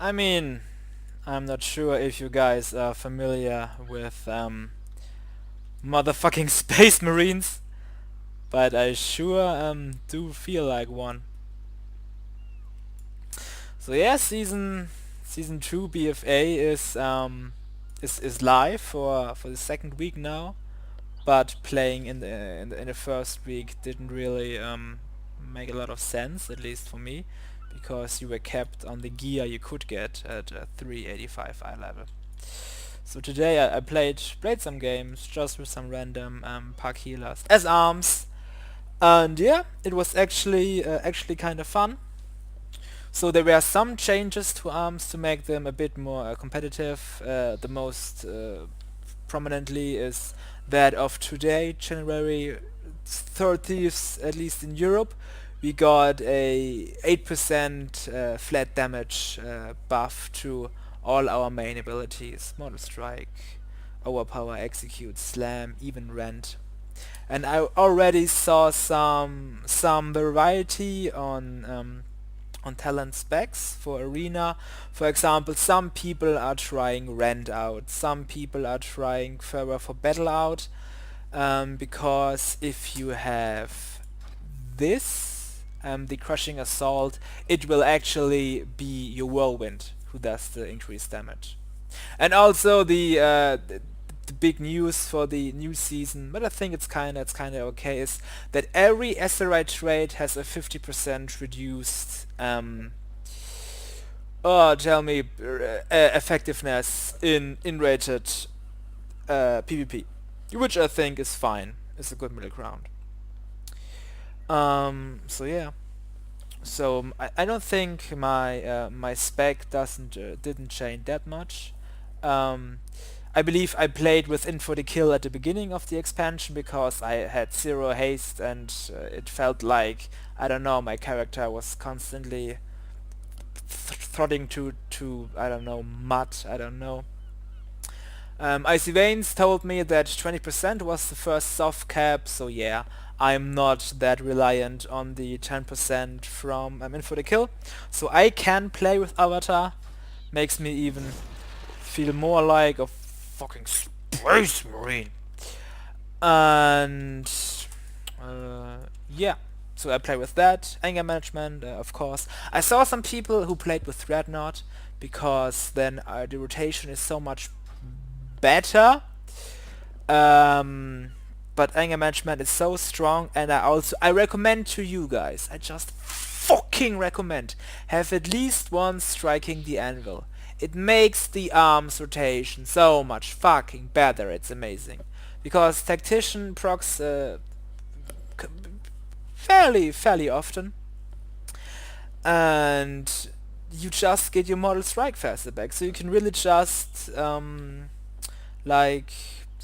I mean, I'm not sure if you guys are familiar with motherfucking Space Marines, but I sure do feel like one. So yeah, season 2 BfA is live for the second week now, but playing in the first week didn't really make a lot of sense, at least for me, because you were kept on the gear you could get at 385 eye level. So today I played some games just with some random pack healers as arms, and yeah, it was actually kind of fun. So there were some changes to arms to make them a bit more competitive. The most prominently is that of today, January 30th, at least in Europe, we got a 8% flat damage buff to all our main abilities: Mortal Strike, Overpower, Execute, Slam, even Rend. And I already saw some variety on talent specs for arena. For example, some people are trying Rend out, some people are trying Fervor for Battle out, because if you have this, the Crushing Assault, it will actually be your Whirlwind who does the increased damage. And also the big news for the new season, but I think it's kinda okay, is that every SRI trait has a 50% reduced tell me effectiveness in rated PvP, which I think is fine. It's a good middle ground. So yeah. So I don't think my spec didn't change that much. Um, I believe I played with In for the Kill at the beginning of the expansion because I had zero haste and it felt like, I don't know, my character was constantly throttling to I don't know, mud, I don't know. Icy Veins told me that 20% was the first soft cap, so yeah, I'm not that reliant on the 10% from In for the Kill. So I can play with Avatar, makes me even feel more like a fucking Space Marine. And yeah, so I play with that. Anger management, of course. I saw some people who played with Dreadnought because then the rotation is so much better. Um, but anger management is so strong, and I recommend to you guys. I just fucking recommend have at least one striking the anvil. It makes the arms rotation so much fucking better. It's amazing because tactician procs c- fairly often, and you just get your model strike faster back. So you can really just like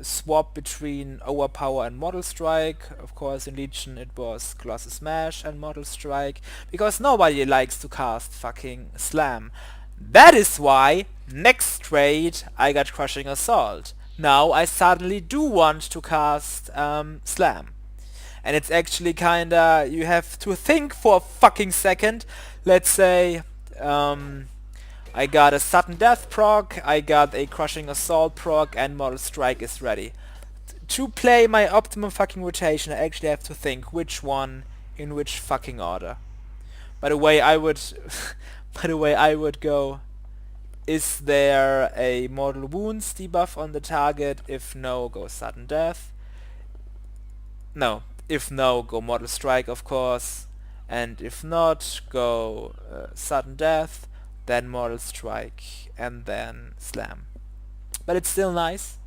swap between Overpower and Model Strike. Of course, in Legion it was Colossus Smash and Model Strike, because nobody likes to cast fucking Slam. That is why next trade I got Crushing Assault. Now I suddenly do want to cast Slam. And it's actually kinda, you have to think for a fucking second. Let's say I got a sudden death proc, I got a crushing assault proc, and Mortal Strike is ready. To play my optimum fucking rotation, I actually have to think which one in which fucking order. By the way, I would by the way I would go, is there a mortal wounds debuff on the target? If no, go sudden death. No. If no, go Mortal Strike, of course. And if not, go sudden death, then Mortal Strike, and then Slam. But it's still nice.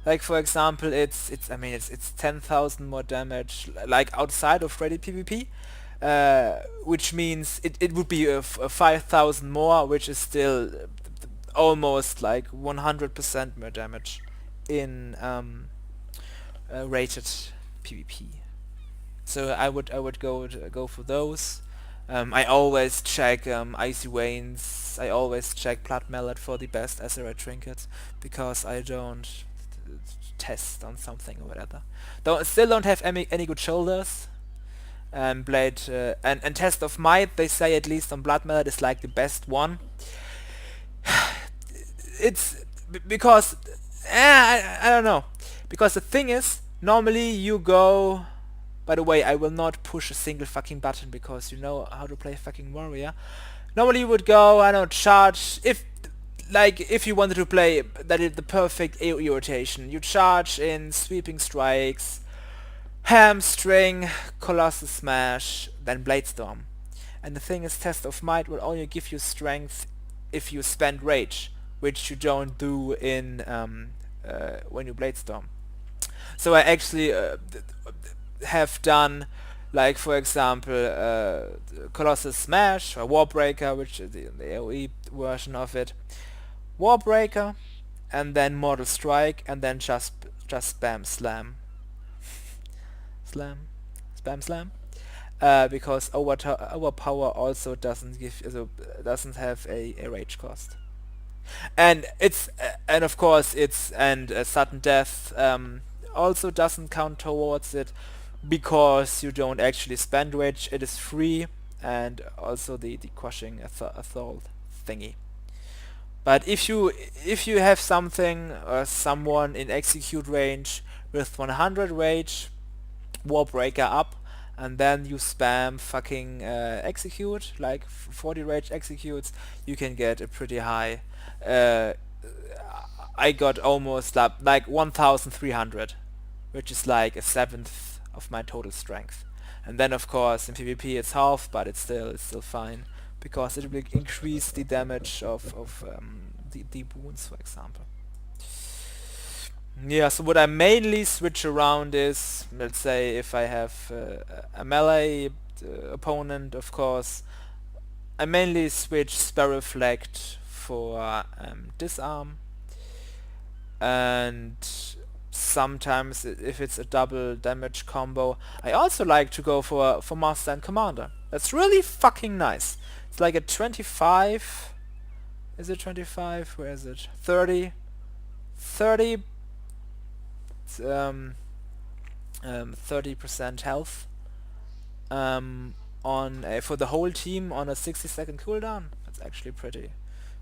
Like for example, it's 10,000 more damage, like outside of ready PvP, which means it would be a 5,000 more, which is still almost like 100% more damage in rated PvP. So I would go for those. I always check Icy Veins. I always check Blood Mallet for the best SRI trinkets because I don't test on something or whatever. Still don't have any good shoulders. Blade and Test of Might, they say, at least on Blood Mallet, is like the best one. it's because I don't know, because the thing is, normally you go. By the way, I will not push a single fucking button because you know how to play fucking warrior. Normally you would go, I don't know, charge. If you wanted to play that is the perfect AoE rotation, you charge in sweeping strikes, hamstring, colossus smash, then blade storm. And the thing is, test of might will only give you strength if you spend rage, which you don't do in when you blade storm. So I actually have done, like for example, Colossus Smash or Warbreaker, which is the AoE version of it. Warbreaker, and then Mortal Strike, and then just spam slam, slam, spam slam. Because overpower also doesn't have a rage cost, and of course sudden death also doesn't count towards it because you don't actually spend rage. It is free, and also the crushing assault thingy. But if you have something or someone in execute range with 100 rage, Warbreaker up, and then you spam fucking execute, like 40 rage executes, you can get a pretty high. I got almost like 1300, which is like a seventh of my total strength. And then of course in PvP it's half, but it's still fine because it will increase the damage of the wounds, for example. Yeah, so what I mainly switch around is, let's say if I have a melee opponent, of course, I mainly switch Spell Reflect for disarm, and sometimes if it's a double damage combo, I also like to go for Master and Commander. That's really fucking nice. It's like a 25, is it 25? Where is it? 30 30% health on for the whole team on a 60-second cooldown. That's actually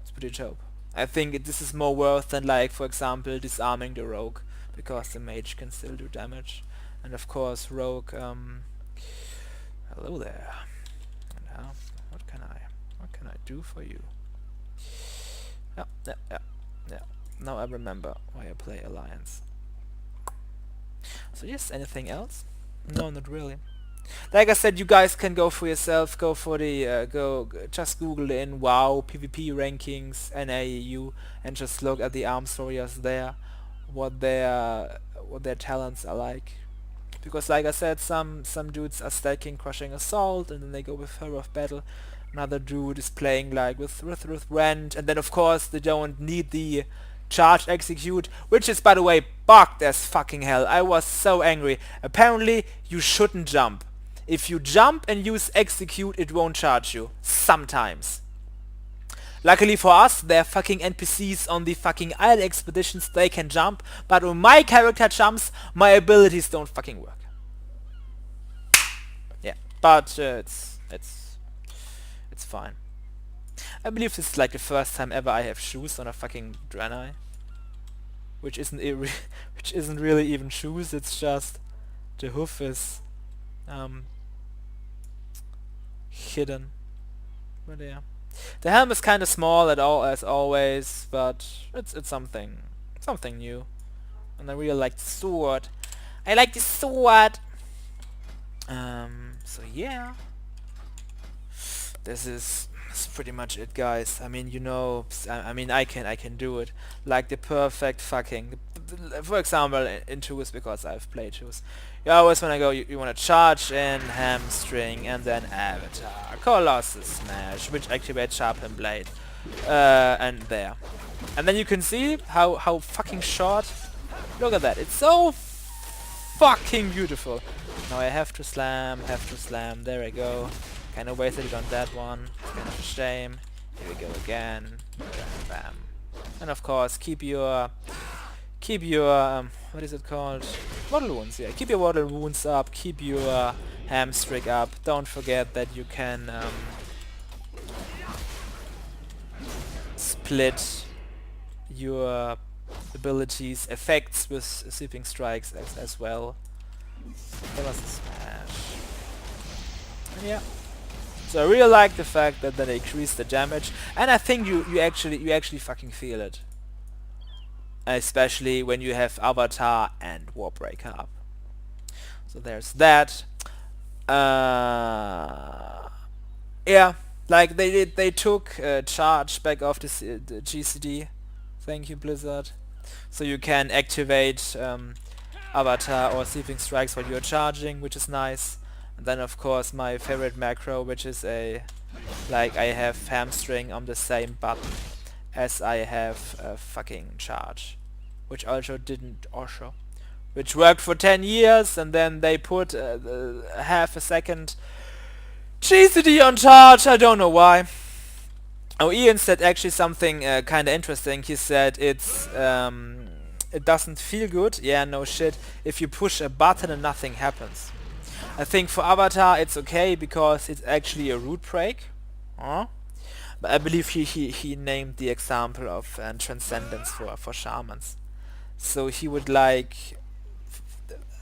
it's pretty dope. I think this is more worth than, like, for example, disarming the rogue, because the mage can still do damage. And of course rogue, hello there. Now, what can I do for you? Yeah. Now I remember why I play Alliance. So yes, anything else? No, not really. Like I said, you guys can go for yourself, go for the, just Google in WoW, PvP rankings, NAEU, and just look at the arms warriors there, what their talents are like. Because like I said, some dudes are stacking Crushing Assault, and then they go with Hero of Battle. Another dude is playing like with Rend, and then of course they don't need the charge execute, which is, by the way, bugged as fucking hell. I was so angry. Apparently you shouldn't jump. If you jump and use execute, it won't charge you. Sometimes. Luckily for us, there are fucking NPCs on the fucking Isle expeditions, they can jump, but when my character jumps, my abilities don't fucking work. Yeah, but it's fine. I believe this is like the first time ever I have shoes on a fucking Draenei, which isn't really even shoes. It's just the hoof is hidden. But yeah, the helm is kind of small as always, but it's something new, and I really like the sword. I like the sword. So yeah, this is pretty much it, guys. I mean, you know, I mean, I can do it like the perfect fucking, for example, in twos, because I've played twos. You always want to go, you want to charge in, hamstring, and then avatar, colossus smash, which activates sharpen blade, and there. And then you can see how fucking short. Look at that, it's so fucking beautiful. Now I have to slam, there I go. Kinda wasted it on that one. Kind of a shame. Here we go again. Bam. And of course, keep your what is it called? Waddle wounds. Yeah, keep your waddle wounds up. Keep your hamstring up. Don't forget that you can your abilities effects with sweeping strikes as well. That was a smash. And yeah. So I really like the fact that they increase the damage, and I think you actually fucking feel it. Especially when you have Avatar and Warbreaker up. So there's that. Yeah, like they took charge back off the GCD. Thank you, Blizzard. So you can activate Avatar or Thieving Strikes while you're charging, which is nice. And then of course my favorite macro, which is like I have hamstring on the same button as I have fucking charge, which which worked for 10 years, and then they put half a second GCD on charge. I don't know why. Oh, Ian said actually something kind of interesting. He said it doesn't feel good. Yeah, no shit. If you push a button and nothing happens. I think for Avatar it's okay because it's actually a root break. Huh? But I believe he named the example of Transcendence for shamans. So he would like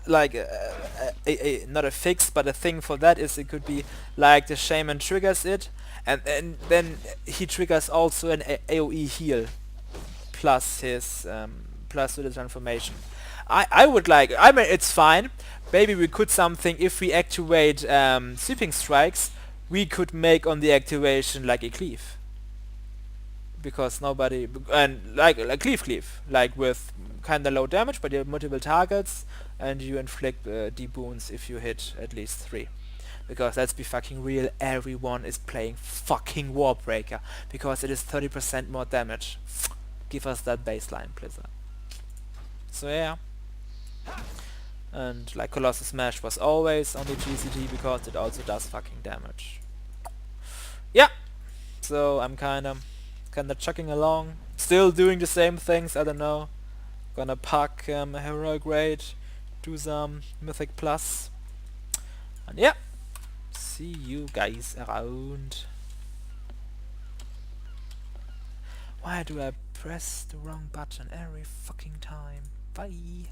not a fix, but a thing for that is it could be like the shaman triggers it, and then he triggers also an AoE heal plus his plus with the transformation. I would like, I mean, it's fine. Maybe we could something if we activate sweeping strikes, we could make on the activation like a cleave, because nobody and like cleave like with kinda low damage, but you have multiple targets and you inflict D-boons if you hit at least 3. Because let's be fucking real, everyone is playing fucking Warbreaker because it is 30% more damage. Give us that baseline, Blizzard. So yeah. And like Colossus Smash was always on the GCD because it also does fucking damage. Yeah. So I'm kinda chugging along, still doing the same things. I don't know. Gonna pack a heroic raid, do some mythic plus, and yeah. See you guys around. Why do I press the wrong button every fucking time? Bye.